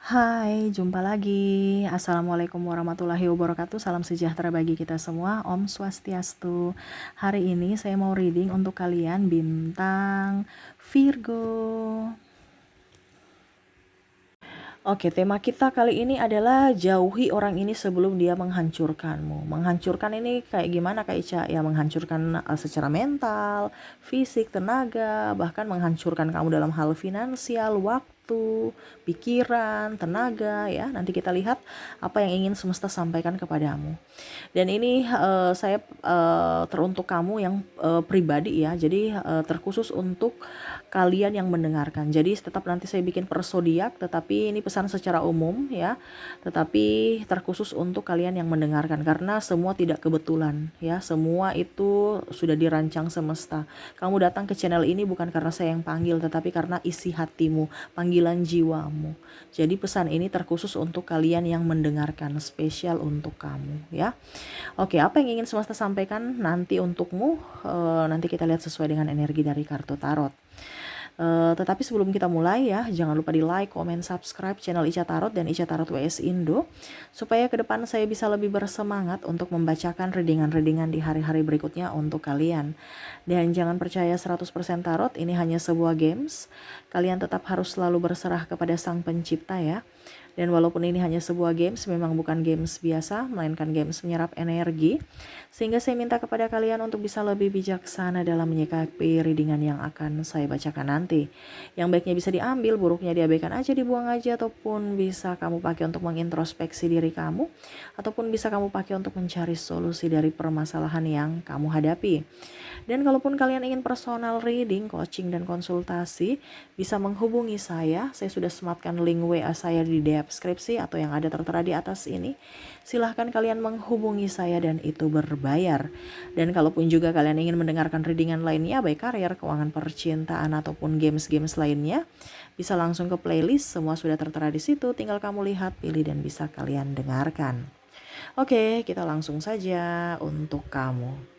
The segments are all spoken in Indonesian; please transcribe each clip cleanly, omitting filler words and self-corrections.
Hai, jumpa lagi. Assalamualaikum warahmatullahi wabarakatuh. Salam sejahtera bagi kita semua. Om Swastiastu. Hari ini saya mau reading untuk kalian bintang Virgo. Oke, tema kita kali ini adalah jauhi orang ini sebelum dia menghancurkanmu. Menghancurkan ini kayak gimana Kak Ica? Ya menghancurkan secara mental, fisik, tenaga, bahkan menghancurkan kamu dalam hal finansial, waktu, pikiran, tenaga ya. Nanti kita lihat apa yang ingin semesta sampaikan kepadamu. Dan ini saya teruntuk kamu yang pribadi ya. Jadi terkhusus untuk kalian yang mendengarkan. Jadi tetap nanti saya bikin per zodiak, tetapi ini pesan secara umum ya. Tetapi terkhusus untuk kalian yang mendengarkan karena semua tidak kebetulan ya. Semua itu sudah dirancang semesta. Kamu datang ke channel ini bukan karena saya yang panggil, tetapi karena isi hatimu, panggilan jiwamu. Jadi pesan ini terkhusus untuk kalian yang mendengarkan, spesial untuk kamu ya. Oke, apa yang ingin semesta sampaikan nanti untukmu? Nanti kita lihat sesuai dengan energi dari kartu tarot. Tetapi sebelum kita mulai ya, jangan lupa di like, komen, subscribe channel Ica Tarot dan Ica Tarot WS Indo, supaya ke depan saya bisa lebih bersemangat untuk membacakan readingan-readingan di hari-hari berikutnya untuk kalian. Dan jangan percaya 100% tarot, ini hanya sebuah games. Kalian tetap harus selalu berserah kepada Sang Pencipta ya. Dan walaupun ini hanya sebuah games, memang bukan games biasa, melainkan games menyerap energi. Sehingga saya minta kepada kalian untuk bisa lebih bijaksana dalam menyikapi readingan yang akan saya bacakan nanti. Yang baiknya bisa diambil, buruknya diabaikan aja, dibuang aja, ataupun bisa kamu pakai untuk mengintrospeksi diri kamu, ataupun bisa kamu pakai untuk mencari solusi dari permasalahan yang kamu hadapi. Dan kalaupun kalian ingin personal reading, coaching, dan konsultasi, bisa menghubungi saya. Saya sudah sematkan link WA saya di deskripsi atau yang ada tertera di atas ini. Silahkan kalian menghubungi saya dan itu berbayar. Dan kalaupun juga kalian ingin mendengarkan readingan lainnya, baik karir, keuangan, percintaan, ataupun games-games lainnya, bisa langsung ke playlist. Semua sudah tertera di situ. Tinggal kamu lihat, pilih, dan bisa kalian dengarkan. Oke, kita langsung saja untuk kamu.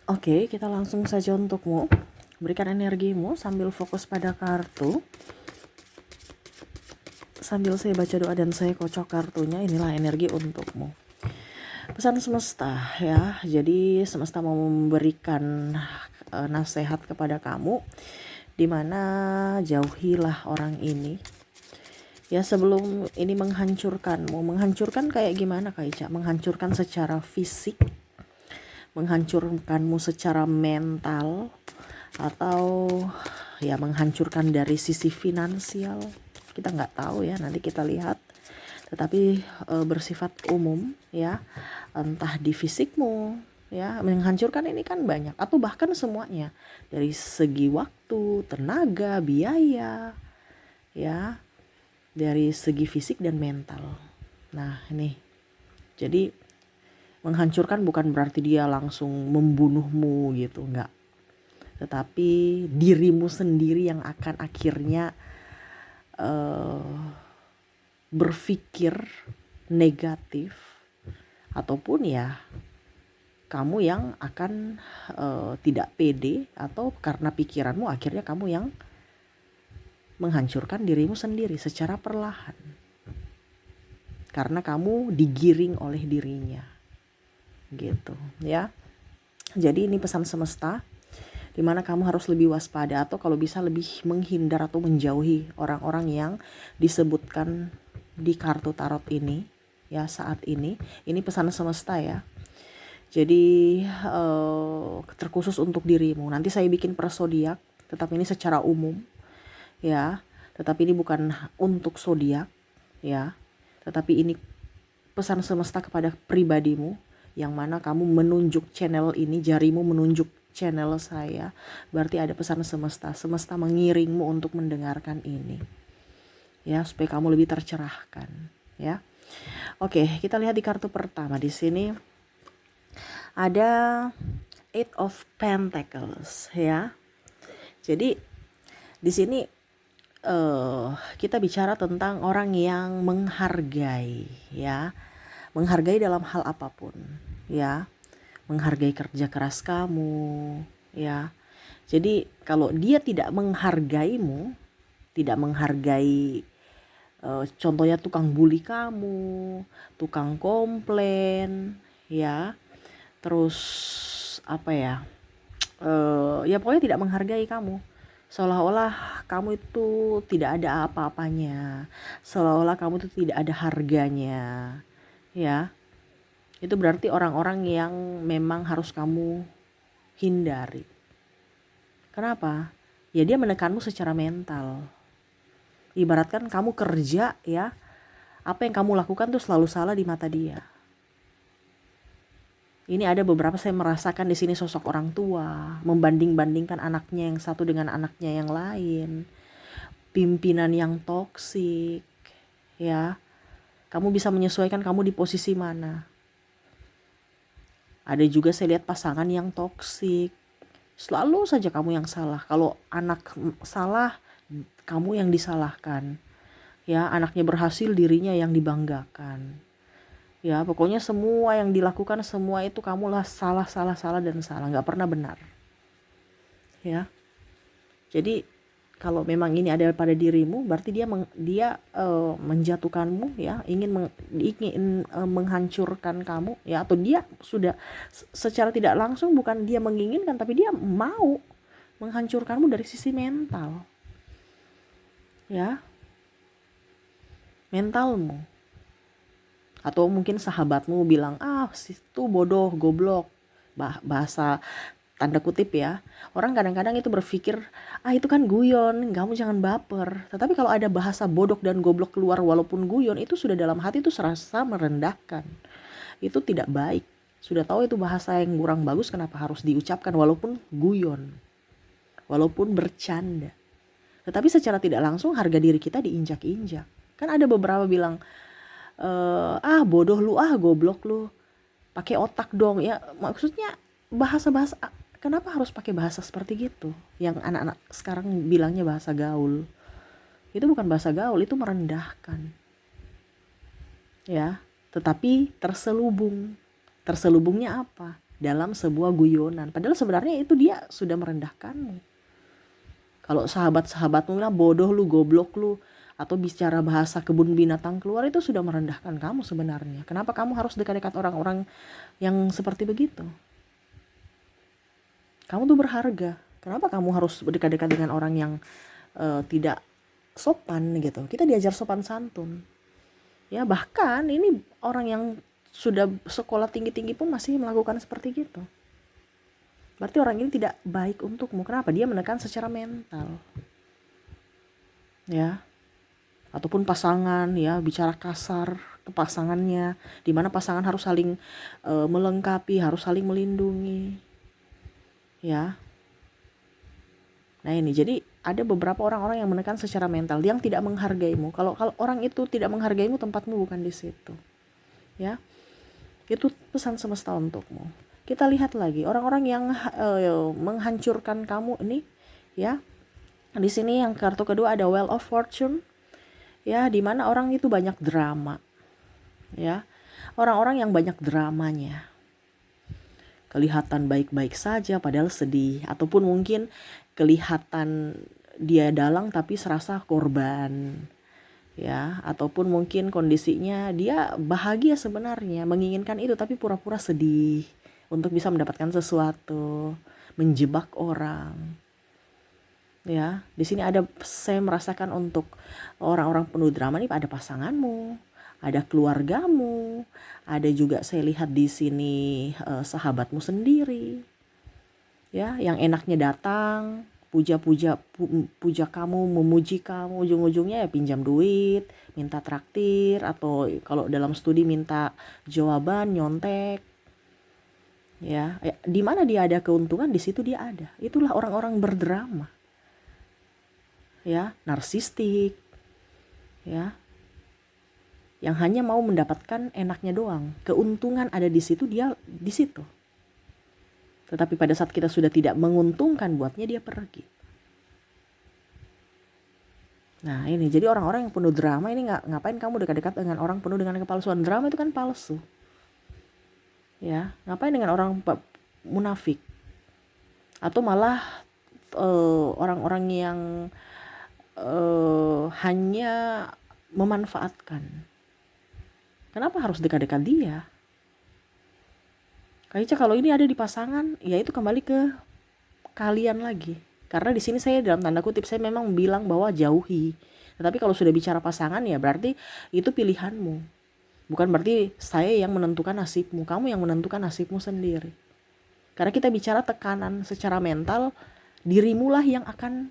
Oke, kita langsung saja untukmu. Berikan energimu sambil fokus pada kartu. Sambil saya baca doa dan saya kocok kartunya, inilah energi untukmu. Pesan semesta ya. Jadi semesta mau memberikan nasihat kepada kamu, dimana jauhilah orang ini. Ya sebelum ini menghancurkanmu. Menghancurkan kayak gimana Kak Ica? Menghancurkan secara fisik, menghancurkanmu secara mental, atau ya menghancurkan dari sisi finansial. Kita nggak tahu ya, nanti kita lihat. Tetapi bersifat umum ya, entah di fisikmu ya, menghancurkan ini kan banyak, atau bahkan semuanya dari segi waktu, tenaga, biaya ya, dari segi fisik dan mental. Nah ini jadi menghancurkan bukan berarti dia langsung membunuhmu gitu, enggak. Tetapi dirimu sendiri yang akan akhirnya berpikir negatif, ataupun ya kamu yang akan tidak pede, atau karena pikiranmu akhirnya kamu yang menghancurkan dirimu sendiri secara perlahan karena kamu digiring oleh dirinya gitu ya. Jadi ini pesan semesta, dimana kamu harus lebih waspada, atau kalau bisa lebih menghindar atau menjauhi orang-orang yang disebutkan di kartu tarot ini ya saat ini. Ini pesan semesta ya. Jadi terkhusus untuk dirimu. Nanti saya bikin per zodiak, tetapi ini secara umum ya. Tetapi ini bukan untuk zodiak ya. Tetapi ini pesan semesta kepada pribadimu, yang mana kamu menunjuk channel ini, jarimu menunjuk channel saya, berarti ada pesan semesta. Semesta mengiringmu untuk mendengarkan ini ya, supaya kamu lebih tercerahkan ya. Oke, kita lihat di kartu pertama. Di sini ada Eight of Pentacles ya. Jadi di sini kita bicara tentang orang yang menghargai ya, menghargai dalam hal apapun ya, menghargai kerja keras kamu ya. Jadi kalau dia tidak menghargaimu, tidak menghargai Contohnya tukang bully kamu, tukang komplain, ya. Terus apa ya? Ya pokoknya tidak menghargai kamu. Seolah-olah kamu itu tidak ada apa-apanya. Seolah-olah kamu itu tidak ada harganya. Ya. Itu berarti orang-orang yang memang harus kamu hindari. Kenapa? Ya dia menekanmu secara mental. Ibaratkan kamu kerja ya, apa yang kamu lakukan tuh selalu salah di mata dia. Ini ada beberapa saya merasakan di sini sosok orang tua membanding-bandingkan anaknya yang satu dengan anaknya yang lain. Pimpinan yang toksik, ya. Kamu bisa menyesuaikan kamu di posisi mana. Ada juga saya lihat pasangan yang toksik. Selalu saja kamu yang salah. Kalau anak salah, kamu yang disalahkan. Ya, anaknya berhasil, dirinya yang dibanggakan. Ya, pokoknya semua yang dilakukan semua itu kamulah salah, salah, salah dan salah, nggak pernah benar. Ya, jadi kalau memang ini ada pada dirimu, berarti dia menjatuhkanmu, ya, ingin menghancurkan kamu, ya, atau dia sudah secara tidak langsung, bukan dia menginginkan, tapi dia mau menghancurkanmu dari sisi mental, ya, mentalmu. Atau mungkin sahabatmu bilang, situ bodoh, goblok, bahasa tanda kutip ya. Orang kadang-kadang itu berpikir, itu kan guyon, kamu jangan baper. Tetapi kalau ada bahasa bodoh dan goblok keluar walaupun guyon, itu sudah dalam hati itu serasa merendahkan. Itu tidak baik. Sudah tahu itu bahasa yang kurang bagus, kenapa harus diucapkan walaupun guyon, walaupun bercanda. Tetapi secara tidak langsung harga diri kita diinjak-injak. Kan ada beberapa bilang, bodoh lu, goblok lu, pakai otak dong, ya. Maksudnya bahasa-bahasa, kenapa harus pakai bahasa seperti gitu yang anak-anak sekarang bilangnya bahasa gaul? Itu bukan bahasa gaul, itu merendahkan, ya. Tetapi terselubungnya apa? Dalam sebuah guyonan, padahal sebenarnya itu dia sudah merendahkanmu. Kalau sahabat-sahabatmu bilang bodoh lu, goblok lu, atau bicara bahasa kebun binatang keluar, itu sudah merendahkan kamu sebenarnya. Kenapa kamu harus dekat-dekat orang-orang yang seperti begitu? Kamu tuh berharga. Kenapa kamu harus dekat-dekat dengan orang yang tidak sopan gitu? Kita diajar sopan santun. Ya, bahkan ini orang yang sudah sekolah tinggi-tinggi pun masih melakukan seperti gitu. Berarti orang ini tidak baik untukmu. Kenapa? Dia menekan secara mental. Ya. Ataupun pasangan, ya, bicara kasar ke pasangannya, di mana pasangan harus saling melengkapi, harus saling melindungi, ya. Nah ini, jadi ada beberapa orang-orang yang menekan secara mental, yang tidak menghargaimu. Kalau orang itu tidak menghargaimu, tempatmu bukan di situ, ya. Itu pesan semesta untukmu. Kita lihat lagi orang-orang yang menghancurkan kamu ini, ya. Di sini yang kartu kedua ada Wheel of Fortune. Ya, di mana orang itu banyak drama. Ya. Orang-orang yang banyak dramanya. Kelihatan baik-baik saja padahal sedih, ataupun mungkin kelihatan dia dalang tapi serasa korban. Ya, ataupun mungkin kondisinya dia bahagia sebenarnya, menginginkan itu tapi pura-pura sedih untuk bisa mendapatkan sesuatu, menjebak orang. Ya, di sini saya merasakan untuk orang-orang penuh drama nih, ada pasanganmu, ada keluargamu, ada juga saya lihat di sini sahabatmu sendiri. Ya, yang enaknya datang, puja kamu, memuji kamu, ujung-ujungnya ya pinjam duit, minta traktir, atau kalau dalam studi minta jawaban, nyontek. Ya, di mana dia ada keuntungan, di situ dia ada. Itulah orang-orang berdrama. Ya, narsistik, ya, yang hanya mau mendapatkan enaknya doang. Keuntungan ada di situ, dia di situ. Tetapi pada saat kita sudah tidak menguntungkan buatnya, dia pergi. Nah ini, jadi orang-orang yang penuh drama ini, ngapain kamu dekat-dekat dengan orang penuh dengan kepalsuan? Drama itu kan palsu. Ya, ngapain dengan orang munafik? Atau malah orang-orang yang hanya memanfaatkan. Kenapa harus dekat-dekat dia? Kak Ica, kalau ini ada di pasangan, ya itu kembali ke kalian lagi. Karena di sini saya dalam tanda kutip saya memang bilang bahwa jauhi. Tetapi kalau sudah bicara pasangan ya berarti itu pilihanmu. Bukan berarti saya yang menentukan nasibmu, kamu yang menentukan nasibmu sendiri. Karena kita bicara tekanan secara mental, dirimulah yang akan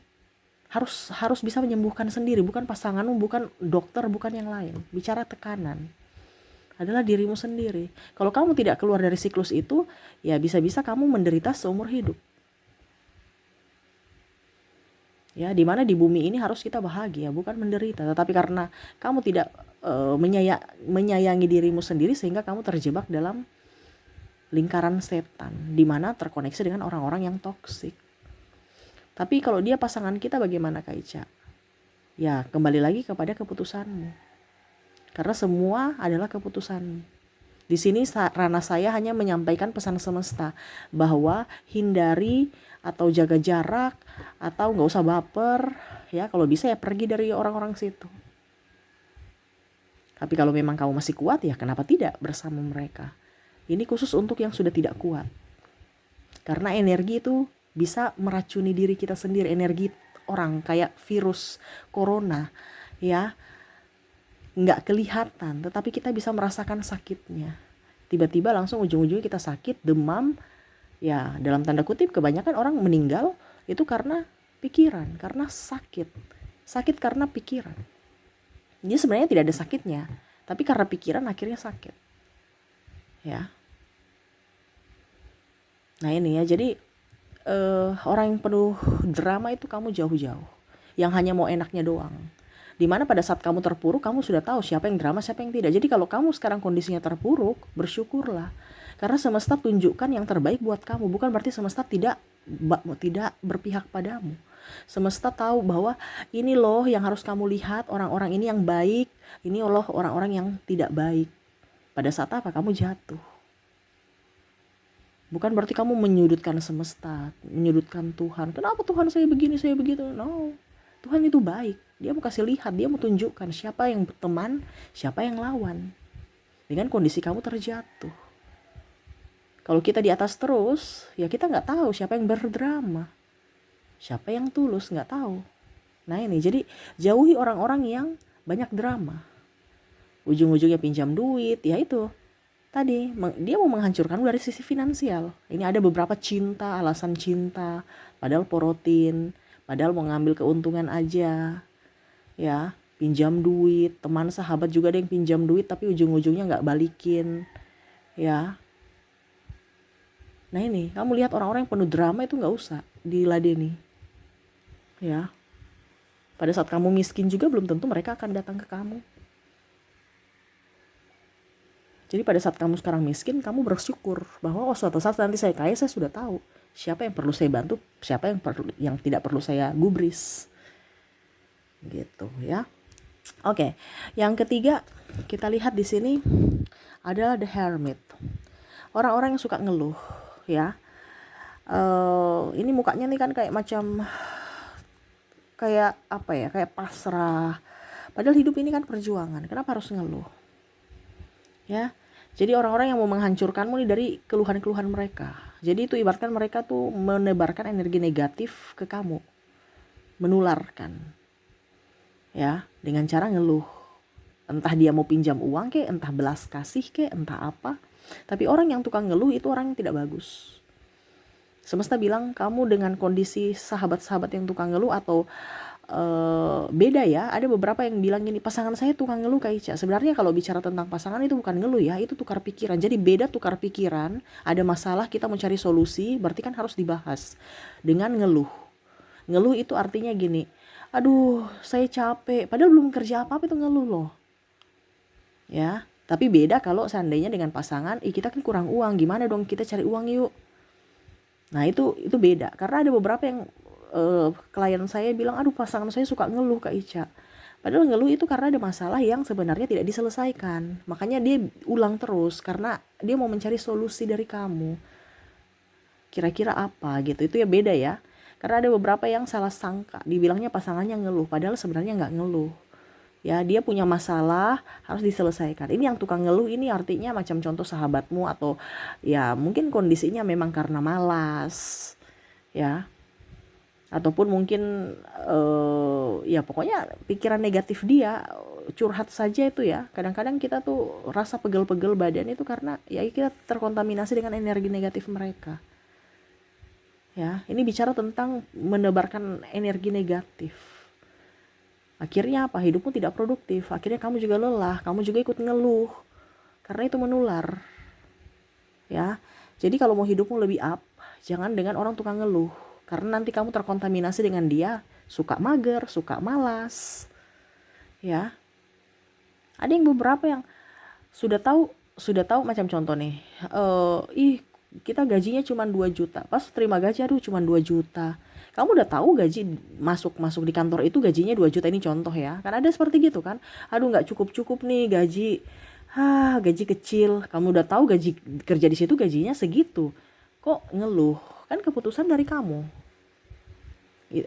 harus bisa menyembuhkan sendiri, bukan pasanganmu, bukan dokter, bukan yang lain. Bicara tekanan adalah dirimu sendiri. Kalau kamu tidak keluar dari siklus itu, ya bisa-bisa kamu menderita seumur hidup. Ya, dimana di bumi ini harus kita bahagia, bukan menderita. Tetapi karena kamu tidak menyayangi dirimu sendiri, sehingga kamu terjebak dalam lingkaran setan, dimana terkoneksi dengan orang-orang yang toksik. Tapi kalau dia pasangan kita bagaimana Kak Ica? Ya kembali lagi kepada keputusanmu. Karena semua adalah keputusanmu. Di sini ranah saya hanya menyampaikan pesan semesta bahwa hindari atau jaga jarak atau nggak usah baper. Ya kalau bisa ya pergi dari orang-orang situ. Tapi kalau memang kamu masih kuat ya kenapa tidak bersama mereka. Ini khusus untuk yang sudah tidak kuat. Karena energi itu bisa meracuni diri kita sendiri, energi orang kayak virus corona ya, nggak kelihatan tetapi kita bisa merasakan sakitnya. Tiba-tiba langsung ujung-ujungnya kita sakit, demam ya, dalam tanda kutip kebanyakan orang meninggal itu karena pikiran, karena sakit karena pikiran. Jadi sebenarnya tidak ada sakitnya, tapi karena pikiran akhirnya sakit ya. Nah ini ya, jadi orang yang penuh drama itu kamu jauh-jauh, yang hanya mau enaknya doang. Dimana pada saat kamu terpuruk, kamu sudah tahu siapa yang drama, siapa yang tidak. Jadi kalau kamu sekarang kondisinya terpuruk, bersyukurlah. Karena semesta tunjukkan yang terbaik buat kamu. Bukan berarti semesta tidak berpihak padamu. Semesta tahu bahwa ini loh yang harus kamu lihat, orang-orang ini yang baik, ini loh orang-orang yang tidak baik. Pada saat apa? Kamu jatuh. Bukan berarti kamu menyudutkan semesta, menyudutkan Tuhan. Kenapa Tuhan saya begini, saya begitu? No, Tuhan itu baik. Dia mau kasih lihat, dia mau tunjukkan siapa yang berteman, siapa yang lawan. Dengan kondisi kamu terjatuh. Kalau kita di atas terus, ya kita nggak tahu siapa yang berdrama, siapa yang tulus, nggak tahu. Nah ini, jadi jauhi orang-orang yang banyak drama. Ujung-ujungnya pinjam duit, ya itu. Tadi dia mau menghancurkan dari sisi finansial. Ini ada beberapa cinta, alasan cinta, padahal porotin, padahal mau ngambil keuntungan aja. Ya, pinjam duit, teman sahabat juga ada yang pinjam duit tapi ujung-ujungnya nggak balikin. Ya. Nah ini, kamu lihat orang-orang yang penuh drama itu nggak usah diladeni. Ya. Pada saat kamu miskin juga belum tentu mereka akan datang ke kamu. Jadi pada saat kamu sekarang miskin, kamu bersyukur bahwa suatu saat nanti saya kaya, saya sudah tahu siapa yang perlu saya bantu, siapa yang tidak perlu saya gubris. Gitu ya. Oke. Yang ketiga, kita lihat di sini adalah the hermit. Orang-orang yang suka ngeluh ya. Ini mukanya nih kan kayak macam kayak apa ya? Kayak pasrah. Padahal hidup ini kan perjuangan. Kenapa harus ngeluh? Ya. Jadi orang-orang yang mau menghancurkanmu nih dari keluhan-keluhan mereka. Jadi itu ibaratkan mereka tuh menebarkan energi negatif ke kamu. Menularkan. Ya, dengan cara ngeluh. Entah dia mau pinjam uang kek, entah belas kasih kek, entah apa. Tapi orang yang tukang ngeluh itu orang yang tidak bagus. Semesta bilang kamu dengan kondisi sahabat-sahabat yang tukang ngeluh atau beda ya. Ada beberapa yang bilang gini, pasangan saya tukang ngeluh Kak Ica. Sebenarnya kalau bicara tentang pasangan itu bukan ngeluh ya, itu tukar pikiran. Jadi beda tukar pikiran, ada masalah kita mau cari solusi, berarti kan harus dibahas. Dengan ngeluh. Ngeluh itu artinya gini, aduh saya capek, padahal belum kerja apa-apa itu ngeluh loh. Ya, tapi beda kalau seandainya dengan pasangan, kita kan kurang uang, gimana dong kita cari uang yuk. Nah itu beda, karena ada beberapa yang klien saya bilang, aduh pasangan saya suka ngeluh Kak Ica. Padahal ngeluh itu karena ada masalah yang sebenarnya tidak diselesaikan. Makanya dia ulang terus karena dia mau mencari solusi dari kamu. Kira-kira apa gitu, itu ya beda ya. Karena ada beberapa yang salah sangka, dibilangnya pasangannya ngeluh, padahal sebenarnya nggak ngeluh. Ya, dia punya masalah harus diselesaikan. Ini yang tukang ngeluh ini artinya macam contoh sahabatmu, atau ya mungkin kondisinya memang karena malas, ya, ataupun mungkin ya pokoknya pikiran negatif dia, curhat saja itu ya. Kadang-kadang kita tuh rasa pegel-pegel badan itu karena ya kita terkontaminasi dengan energi negatif mereka. Ya, ini bicara tentang menebarkan energi negatif. Akhirnya apa? Hidupmu tidak produktif. Akhirnya kamu juga lelah, kamu juga ikut ngeluh. Karena itu menular. Ya. Jadi kalau mau hidupmu lebih up, jangan dengan orang tukang ngeluh. Karena nanti kamu terkontaminasi dengan dia, suka mager, suka malas. Ya. Ada yang beberapa yang sudah tahu macam contoh nih. Kita gajinya cuma 2 juta. Pas terima gaji, aduh cuma 2 juta. Kamu udah tahu gaji masuk di kantor itu gajinya 2 juta, ini contoh ya. Kan ada seperti gitu kan. Aduh nggak cukup nih gaji. Gaji kecil. Kamu udah tahu gaji kerja di situ gajinya segitu. Kok ngeluh? Kan keputusan dari kamu.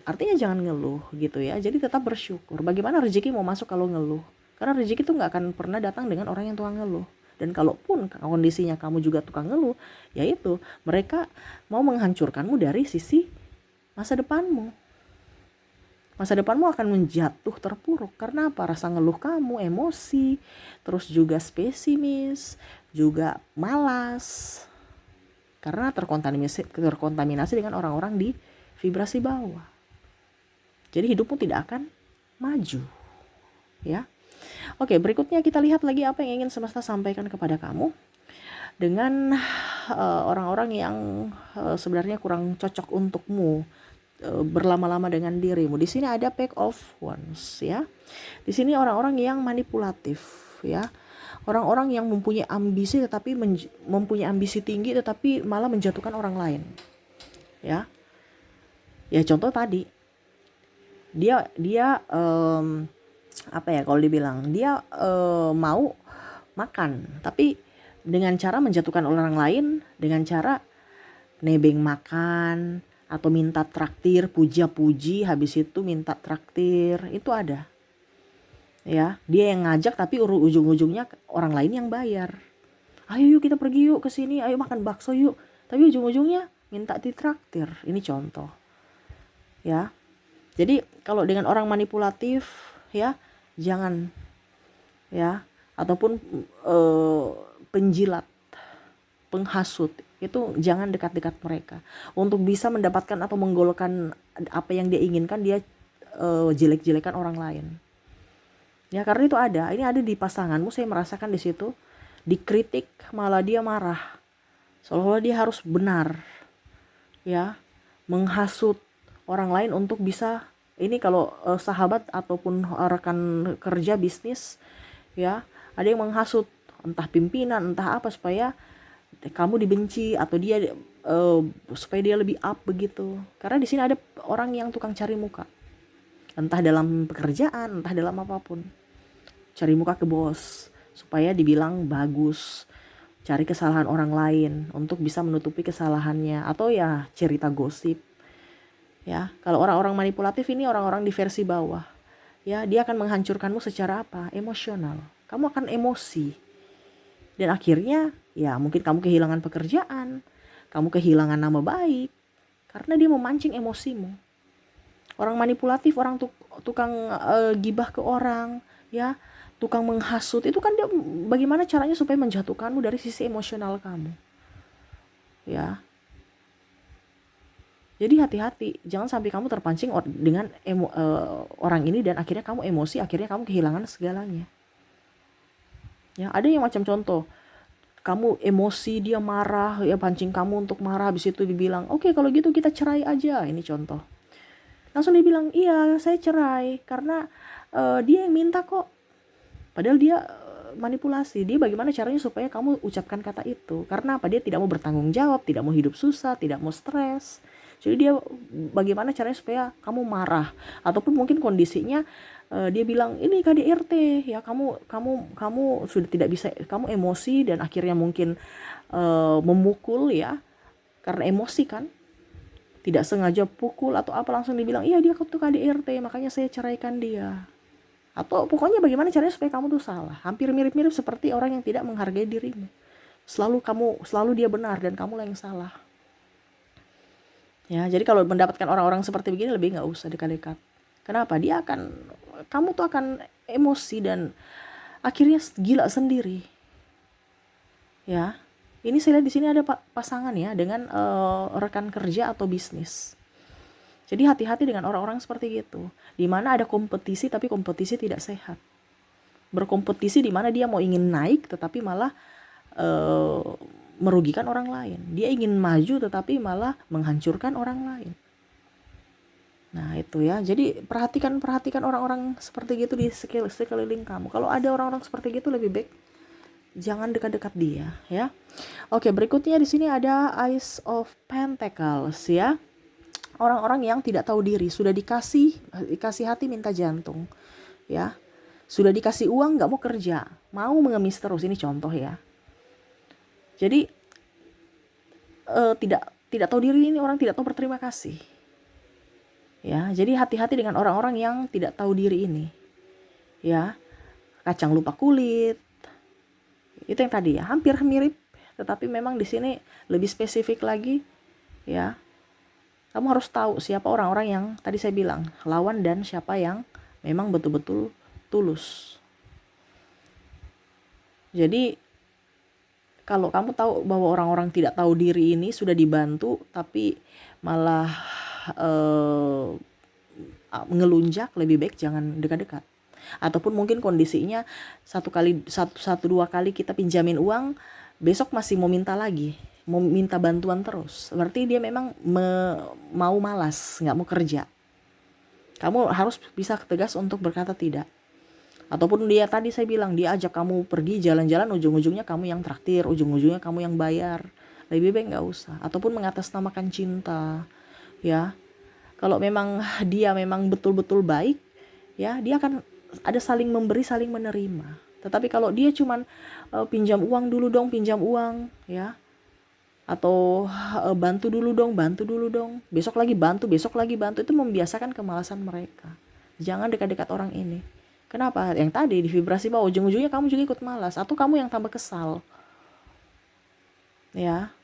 Artinya jangan ngeluh gitu ya. Jadi tetap bersyukur. Bagaimana rezeki mau masuk kalau ngeluh? Karena rezeki itu nggak akan pernah datang dengan orang yang tukang ngeluh. Dan kalaupun kondisinya kamu juga tukang ngeluh, yaitu mereka mau menghancurkanmu dari sisi masa depanmu. Masa depanmu akan menjatuh terpuruk. Karena apa? Rasa ngeluh kamu, emosi, terus juga pesimis, juga malas. Karena terkontaminasi dengan orang-orang di vibrasi bawah. Jadi hidupmu tidak akan maju. Ya. Oke, berikutnya kita lihat lagi apa yang ingin semesta sampaikan kepada kamu dengan orang-orang yang sebenarnya kurang cocok untukmu, berlama-lama dengan dirimu. Di sini ada Pack of Wands ya. Di sini orang-orang yang manipulatif ya. Orang-orang yang mempunyai ambisi mempunyai ambisi tinggi tetapi malah menjatuhkan orang lain. Ya. Ya contoh tadi. Dia apa ya kalau dibilang, dia mau makan tapi dengan cara menjatuhkan orang lain, dengan cara nebeng makan atau minta traktir, puja-puji, habis itu minta traktir, itu ada. Ya, dia yang ngajak tapi ujung-ujungnya orang lain yang bayar. Ayo yuk kita pergi yuk ke sini, ayo makan bakso yuk. Tapi ujung-ujungnya minta ditraktir. Ini contoh. Ya. Jadi kalau dengan orang manipulatif ya, jangan ya, ataupun penjilat, penghasut, itu jangan dekat-dekat mereka. Untuk bisa mendapatkan atau menggolkan apa yang dia inginkan, dia jelek-jelekan orang lain. Ya karena itu ada, ini ada di pasanganmu, saya merasakan di situ. Dikritik malah dia marah, seolah-olah dia harus benar. Ya, menghasut orang lain untuk bisa, ini kalau sahabat ataupun rekan kerja bisnis ya, ada yang menghasut entah pimpinan entah apa supaya kamu dibenci atau dia supaya dia lebih up begitu. Karena di sini ada orang yang tukang cari muka, entah dalam pekerjaan entah dalam apapun, cari muka ke bos supaya dibilang bagus, cari kesalahan orang lain untuk bisa menutupi kesalahannya, atau ya cerita gosip. Ya, kalau orang-orang manipulatif ini orang-orang di versi bawah. Ya, dia akan menghancurkanmu secara apa? Emosional. Kamu akan emosi. Dan akhirnya, ya mungkin kamu kehilangan pekerjaan, kamu kehilangan nama baik, karena dia memancing emosimu. Orang manipulatif, orang tukang gibah ke orang, ya, tukang menghasut, itu kan dia bagaimana caranya supaya menjatuhkanmu dari sisi emosional kamu. Ya. Jadi hati-hati, jangan sampai kamu terpancing dengan orang ini dan akhirnya kamu emosi, akhirnya kamu kehilangan segalanya. Ya, ada yang macam contoh, kamu emosi, dia marah, ya pancing kamu untuk marah, habis itu dibilang, "Oke, kalau gitu kita cerai aja." Ini contoh. Langsung dibilang, "Iya, saya cerai karena dia yang minta kok." Padahal dia manipulasi. Dia bagaimana caranya supaya kamu ucapkan kata itu? Karena apa? Dia tidak mau bertanggung jawab, tidak mau hidup susah, tidak mau stres. Jadi dia bagaimana caranya supaya kamu marah, ataupun mungkin kondisinya dia bilang ini KDRT ya, kamu sudah tidak bisa, kamu emosi dan akhirnya mungkin memukul ya, karena emosi kan, tidak sengaja pukul atau apa, langsung dibilang iya dia tuh KDRT makanya saya ceraikan dia. Atau pokoknya bagaimana caranya supaya kamu tuh salah. Hampir mirip-mirip seperti orang yang tidak menghargai dirimu. Selalu dia benar dan kamu yang salah. Ya, jadi kalau mendapatkan orang-orang seperti begini lebih nggak usah dekat-dekat. Kenapa? Kamu tuh akan emosi dan akhirnya gila sendiri. Ya, ini saya lihat di sini ada pasangan ya dengan rekan kerja atau bisnis. Jadi hati-hati dengan orang-orang seperti gitu. Di mana ada kompetisi tapi kompetisi tidak sehat. Berkompetisi di mana dia mau ingin naik tetapi malah merugikan orang lain. Dia ingin maju tetapi malah menghancurkan orang lain. Nah itu ya, jadi perhatikan orang-orang seperti gitu di sekeliling kamu. Kalau ada orang-orang seperti gitu lebih baik jangan dekat-dekat dia ya. Oke, berikutnya di sini ada Ace of Pentacles ya. Orang-orang yang tidak tahu diri, sudah dikasih hati minta jantung ya. Sudah dikasih uang nggak mau kerja, mau mengemis terus. Ini contoh ya. Jadi tidak tahu diri, ini orang tidak tahu berterima kasih. Ya, jadi hati-hati dengan orang-orang yang tidak tahu diri ini. Ya, kacang lupa kulit. Itu yang tadi ya, hampir mirip, tetapi memang di sini lebih spesifik lagi ya. Kamu harus tahu siapa orang-orang yang tadi saya bilang, lawan dan siapa yang memang betul-betul tulus. Jadi kalau kamu tahu bahwa orang-orang tidak tahu diri ini sudah dibantu tapi malah ngelunjak, lebih baik jangan dekat-dekat. Ataupun mungkin kondisinya satu dua kali kita pinjamin uang, besok masih mau minta lagi, mau minta bantuan terus. Berarti dia memang mau malas, nggak mau kerja. Kamu harus bisa tegas untuk berkata tidak. Ataupun dia tadi saya bilang, dia ajak kamu pergi jalan-jalan, ujung-ujungnya kamu yang traktir, ujung-ujungnya kamu yang bayar. Lebih baik nggak usah. Ataupun mengatasnamakan cinta, ya. Kalau memang dia memang betul-betul baik, ya dia akan ada saling memberi, saling menerima. Tetapi kalau dia cuman pinjam uang dulu dong, ya. Atau bantu dulu dong, besok lagi bantu, itu membiasakan kemalasan mereka. Jangan dekat-dekat orang ini. Kenapa? Yang tadi di vibrasi bawah, ujung-ujungnya kamu juga ikut malas, atau kamu yang tambah kesal. Ya.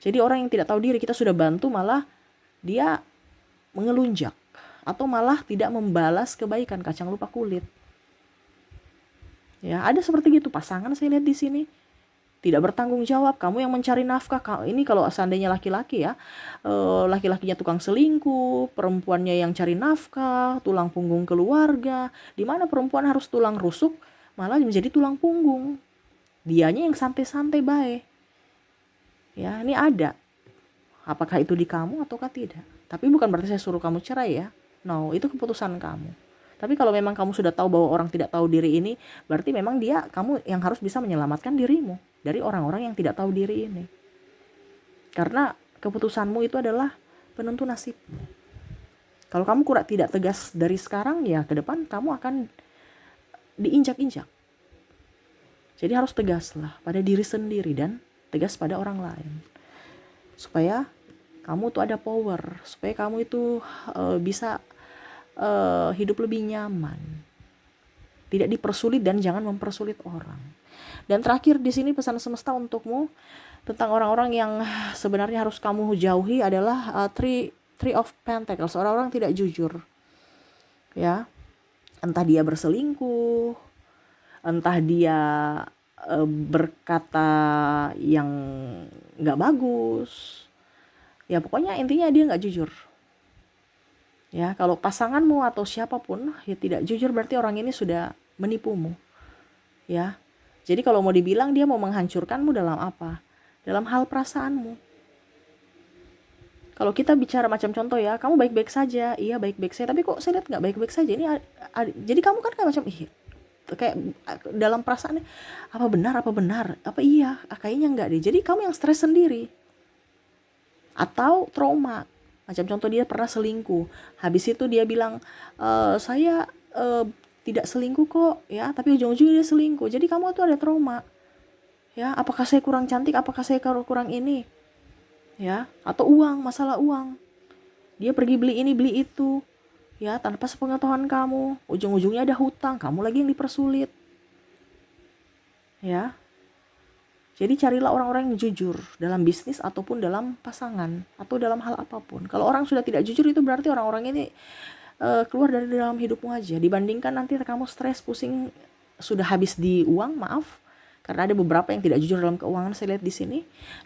Jadi orang yang tidak tahu diri, kita sudah bantu malah dia mengelunjak atau malah tidak membalas kebaikan, kacang lupa kulit. Ya, ada seperti gitu pasangan saya lihat di sini. Tidak bertanggung jawab, kamu yang mencari nafkah. Ini kalau seandainya laki-laki ya, laki-lakinya tukang selingkuh, perempuannya yang cari nafkah, tulang punggung keluarga. Di mana perempuan harus tulang rusuk, malah menjadi tulang punggung. Dianya yang santai-santai baik. Ya, ini ada. Apakah itu di kamu ataukah tidak? Tapi bukan berarti saya suruh kamu cerai ya. No, itu keputusan kamu. Tapi kalau memang kamu sudah tahu bahwa orang tidak tahu diri ini, berarti memang kamu yang harus bisa menyelamatkan dirimu dari orang-orang yang tidak tahu diri ini. Karena keputusanmu itu adalah penentu nasibmu. Kalau kamu tidak tegas dari sekarang, ya ke depan kamu akan diinjak-injak. Jadi harus tegaslah pada diri sendiri dan tegas pada orang lain. Supaya kamu tuh ada power, supaya kamu itu bisa hidup lebih nyaman, tidak dipersulit dan jangan mempersulit orang. Dan terakhir di sini pesan semesta untukmu tentang orang-orang yang sebenarnya harus kamu jauhi adalah Three of Pentacles, orang-orang tidak jujur. Ya, entah dia berselingkuh, entah dia berkata yang nggak bagus. Ya pokoknya intinya dia nggak jujur. Ya, kalau pasanganmu atau siapapun ya tidak jujur, berarti orang ini sudah menipumu. Ya. Jadi kalau mau dibilang dia mau menghancurkanmu dalam apa? Dalam hal perasaanmu. Kalau kita bicara macam contoh ya, kamu baik-baik saja, iya baik-baik saja, tapi kok saya lihat nggak baik-baik saja. Ini jadi kamu kan kayak macam kayak dalam perasaannya, apa benar, apa iya, kayaknya enggak deh. Jadi kamu yang stres sendiri. Atau trauma. Macam contoh dia pernah selingkuh, habis itu dia bilang saya tidak selingkuh kok ya, tapi ujung-ujungnya dia selingkuh. Jadi kamu tuh ada trauma ya, apakah saya kurang cantik, apakah saya kurang ini ya, atau masalah uang, dia pergi beli ini beli itu Ya, tanpa sepengetahuan kamu, ujung-ujungnya ada hutang, kamu lagi yang dipersulit. Ya. Jadi carilah orang-orang yang jujur dalam bisnis ataupun dalam pasangan atau dalam hal apapun. Kalau orang sudah tidak jujur itu berarti orang-orang ini keluar dari dalam hidupmu aja. Dibandingkan nanti kamu stres, pusing, sudah habis di uang, maaf. Karena ada beberapa yang tidak jujur dalam keuangan, saya lihat di sini.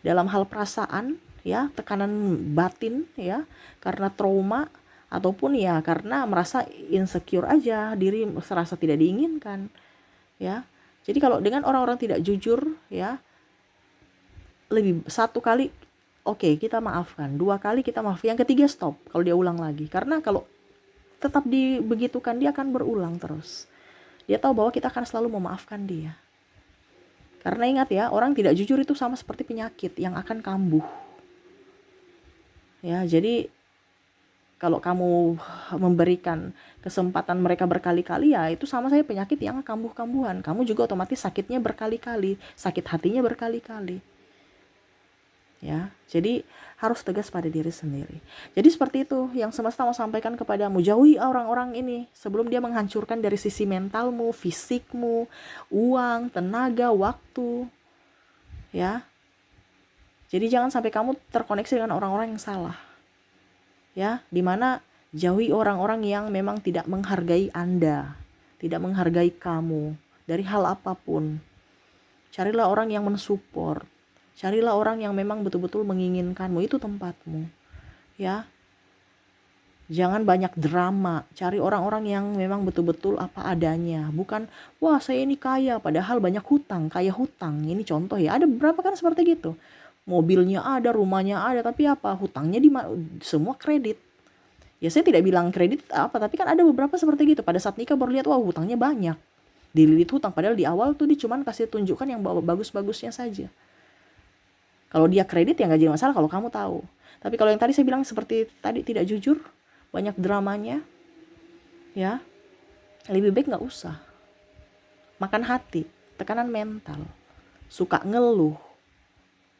Dalam hal perasaan, ya, tekanan batin, ya, karena trauma ataupun ya karena merasa insecure aja, diri serasa tidak diinginkan, ya. Jadi kalau dengan orang-orang tidak jujur, ya, lebih satu kali oke, kita maafkan, dua kali kita maaf, yang ketiga stop kalau dia ulang lagi. Karena kalau tetap dibegitukan, dia akan berulang terus. Dia tahu bahwa kita akan selalu memaafkan dia. Karena ingat ya, orang tidak jujur itu sama seperti penyakit yang akan kambuh. Ya, jadi kalau kamu memberikan kesempatan mereka berkali-kali, ya itu sama saya penyakit yang kambuh-kambuhan. Kamu juga otomatis sakitnya berkali-kali, sakit hatinya berkali-kali. Ya, jadi harus tegas pada diri sendiri. Jadi seperti itu yang semesta mau sampaikan kepadamu. Jauhi orang-orang ini sebelum dia menghancurkan dari sisi mentalmu, fisikmu, uang, tenaga, waktu. Ya. Jadi jangan sampai kamu terkoneksi dengan orang-orang yang salah. Ya, dimana jauhi orang-orang yang memang tidak menghargai Anda, tidak menghargai kamu dari hal apapun. Carilah orang yang mensupport. Carilah orang yang memang betul-betul menginginkanmu, itu tempatmu. Ya. Jangan banyak drama, cari orang-orang yang memang betul-betul apa adanya. Bukan, wah saya ini kaya padahal banyak hutang, kaya hutang. Ini contoh ya, ada beberapa kan seperti gitu. Mobilnya ada, rumahnya ada, tapi apa? Hutangnya semua kredit. Ya saya tidak bilang kredit apa, tapi kan ada beberapa seperti gitu. Pada saat nikah baru lihat, wah hutangnya banyak. Dililit hutang, padahal di awal tuh dia cuman kasih tunjukkan yang bagus-bagusnya saja. Kalau dia kredit ya nggak jadi masalah kalau kamu tahu. Tapi kalau yang tadi saya bilang seperti tadi tidak jujur, banyak dramanya, ya lebih baik nggak usah. Makan hati, tekanan mental, suka ngeluh,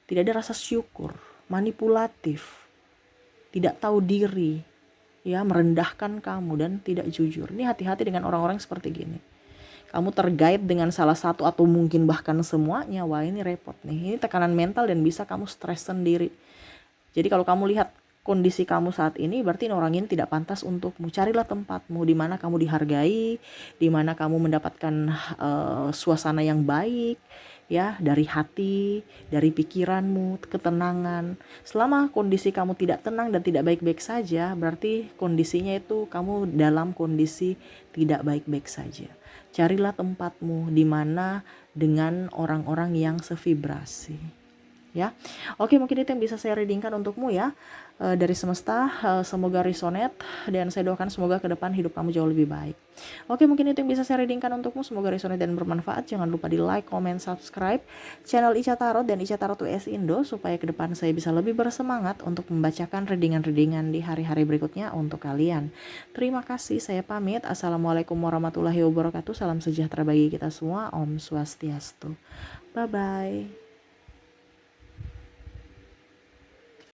tidak ada rasa syukur, manipulatif, tidak tahu diri, ya merendahkan kamu dan tidak jujur. Ini hati-hati dengan orang-orang seperti gini. Kamu tergait dengan salah satu atau mungkin bahkan semuanya, wah ini repot nih. Ini tekanan mental dan bisa kamu stres sendiri. Jadi kalau kamu lihat kondisi kamu saat ini, berarti orang ini tidak pantas untukmu. Carilah tempatmu di mana kamu dihargai, di mana kamu mendapatkan suasana yang baik, ya, dari hati, dari pikiranmu, ketenangan. Selama kondisi kamu tidak tenang dan tidak baik-baik saja, berarti kondisinya itu kamu dalam kondisi tidak baik-baik saja. Carilah tempatmu di mana dengan orang-orang yang sevibrasi. Ya, oke, mungkin itu yang bisa saya readingkan untukmu ya, dari semesta. Semoga resonate dan saya doakan semoga ke depan hidup kamu jauh lebih baik. Oke, mungkin itu yang bisa saya readingkan untukmu. Semoga resonate dan bermanfaat. Jangan lupa di like, comment, subscribe channel Ica Tarot dan Ica Tarot US Indo supaya ke depan saya bisa lebih bersemangat untuk membacakan readingan-readingan di hari-hari berikutnya untuk kalian. Terima kasih, saya pamit. Assalamualaikum warahmatullahi wabarakatuh. Salam sejahtera bagi kita semua. Om Swastiastu. Bye bye.